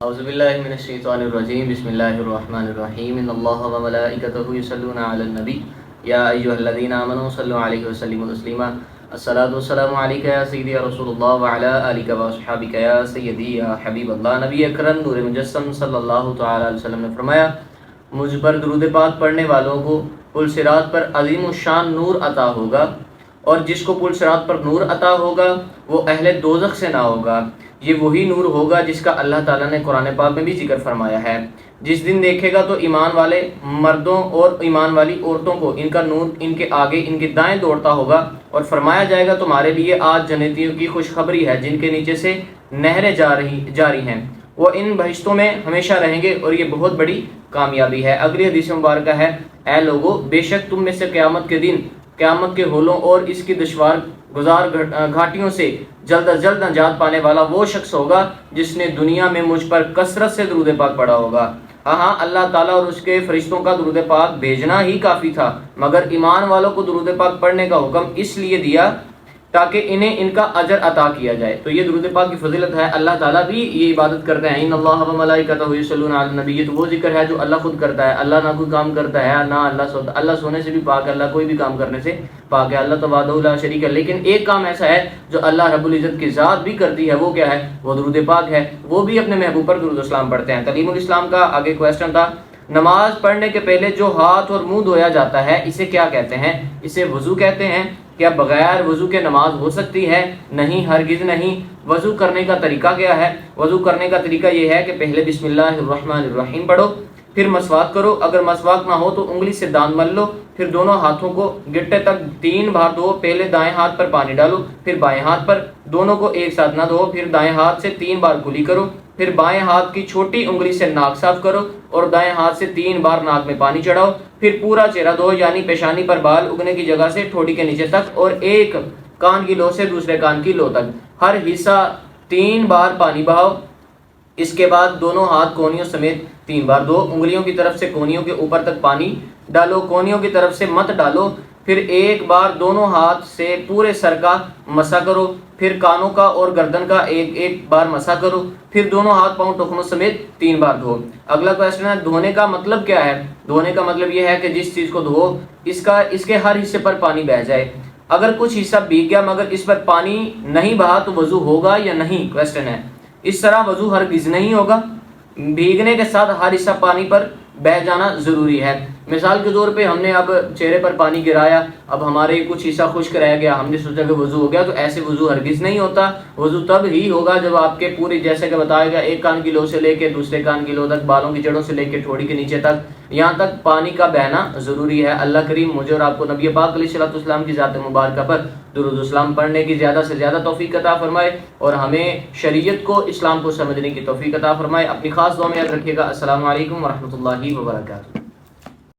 اعوذ باللہ من الشیطان الرجیم بسم اللہ الرحمن الرحیم ان اللہ وملائکتہ یصلون علی النبی یا ایھا الذین آمنوا صلوا علیہ وسلموا تسلیما الصلاۃ والسلام علیک یا سیدی یا رسول اللہ وعلی آلک واصحابک یا سیدی یا حبیب اللہ۔ نبی اکرم نور مجسم صلی اللہ تعالی علیہ وسلم نے فرمایا، مجھ پر درود پاک پڑھنے والوں کو پل صراط پر عظیم الشان نور عطا ہوگا، اور جس کو پل صراط پر نور عطا ہوگا وہ اہل دوزخ سے نہ ہوگا۔ یہ وہی نور ہوگا جس کا اللہ تعالیٰ نے قرآن پاک میں بھی ذکر فرمایا ہے۔ جس دن دیکھے گا تو ایمان والے مردوں اور ایمان والی عورتوں کو ان کا نور ان کے آگے ان کے دائیں دوڑتا ہوگا، اور فرمایا جائے گا تمہارے لیے آج جنتیوں کی خوشخبری ہے جن کے نیچے سے نہریں جاری ہیں، وہ ان بہشتوں میں ہمیشہ رہیں گے، اور یہ بہت بڑی کامیابی ہے۔ اگلی حدیث مبارکہ ہے، اے لوگو، بے شک تم میں سے قیامت کے دن قیامت کے ہولوں اور اس کی دشوار گزار گھاٹیوں سے جلد از جلد نجات پانے والا وہ شخص ہوگا جس نے دنیا میں مجھ پر کثرت سے درود پاک پڑھا ہوگا۔ ہاں، اللہ تعالیٰ اور اس کے فرشتوں کا درود پاک بھیجنا ہی کافی تھا، مگر ایمان والوں کو درود پاک پڑھنے کا حکم اس لیے دیا تاکہ انہیں ان کا اجر عطا کیا جائے۔ تو یہ درود پاک کی فضیلت ہے، اللہ تعالیٰ بھی یہ عبادت کرتے ہیں۔ ان اللہ وملائکتہ یصلون علی النبی، یہ تو وہ ذکر ہے جو اللہ خود کرتا ہے۔ اللہ نہ کوئی کام کرتا ہے، نہ اللہ سونے سے بھی پاک ہے، اللہ کوئی بھی کام کرنے سے پاک ہے، اللہ تو وحدہ لا شریک ہے۔ لیکن ایک کام ایسا ہے جو اللہ رب العزت کی ذات بھی کرتی ہے، وہ کیا ہے؟ وہ درود پاک ہے۔ وہ بھی اپنے محبوب پر درود و سلام پڑھتے ہیں۔ تعلیم الاسلام کا آگے کویسچن تھا، نماز پڑھنے کے پہلے جو ہاتھ اور منہ دھویا جاتا ہے اسے کیا کہتے ہیں؟ اسے وضو کہتے ہیں۔ کیا بغیر وضو کے نماز ہو سکتی ہے؟ نہیں، ہرگز نہیں۔ وضو کرنے کا طریقہ کیا ہے؟ وضو کرنے کا طریقہ یہ ہے کہ پہلے بسم اللہ الرحمن الرحیم پڑھو، پھر مسواک کرو، اگر مسواک نہ ہو تو انگلی سے دانت مل لو، پھر دونوں ہاتھوں کو گٹے تک 3 بار دھو، پہلے دائیں ہاتھ پر پانی ڈالو، پھر بائیں ہاتھ پر، دونوں کو ایک ساتھ نہ دھو، پھر دائیں ہاتھ سے 3 بار کلی کرو، پھر بائیں ہاتھ کی چھوٹی انگلی سے ناک صاف کرو اور دائیں ہاتھ سے 3 بار ناک میں پانی چڑھاؤ، پھر پورا چہرہ دھو، یعنی پیشانی پر بال اگنے کی جگہ سے ٹھوڑی کے نیچے تک، اور ایک کان کی لو سے دوسرے کان کی لو تک ہر حصہ 3 بار پانی بہاؤ۔ اس کے بعد دونوں ہاتھ کونیوں سمیت 3 بار دھو، انگلیوں کی طرف سے کونیوں کے اوپر تک پانی ڈالو، کونیوں کی طرف سے مت ڈالو، پھر ایک بار دونوں ہاتھ سے پورے سر کا مسح کرو، پھر کانوں کا اور گردن کا ایک بار مسح کرو، پھر دونوں ہاتھ پاؤں ٹخنوں سمیت 3 بار دھو۔ اگلا کویسچن ہے، دھونے کا مطلب کیا ہے؟ دھونے کا مطلب یہ ہے کہ جس چیز کو دھو اس کے ہر حصے پر پانی بہہ جائے۔ اگر کچھ حصہ بھیگ گیا مگر اس پر پانی نہیں بہا تو وضو ہوگا یا نہیں؟ کویسچن ہے، اس طرح وضو ہرگز نہیں ہوگا۔ بھیگنے کے ساتھ ہر حصہ پانی پر بہہ جانا ضروری ہے۔ مثال کے طور پہ ہم نے اب چہرے پر پانی گرایا، اب ہمارے کچھ حصہ خشک رہ گیا، ہم نے سوچا کہ وضو ہو گیا، تو ایسے وضو ہرگز نہیں ہوتا۔ وضو تب ہی ہوگا جب آپ کے پورے، جیسے کہ بتایا گیا، ایک کان کی لو سے لے کے دوسرے کان کی لو تک، بالوں کی جڑوں سے لے کے ٹھوڑی کے نیچے تک، یہاں تک پانی کا بہنا ضروری ہے۔ اللہ کریم مجھے اور آپ کو نبی پاک علیہ الصلوۃ والسلام کی ذات مبارکہ پر درود و سلام پڑھنے کی زیادہ سے زیادہ توفیق عطا فرمائے، اور ہمیں شریعت کو، اسلام کو سمجھنے کی توفیق عطا فرمائے۔ اپنی خاص دعا میں یاد رکھیے گا۔ السلام علیکم ورحمۃ اللہ وبرکاتہ۔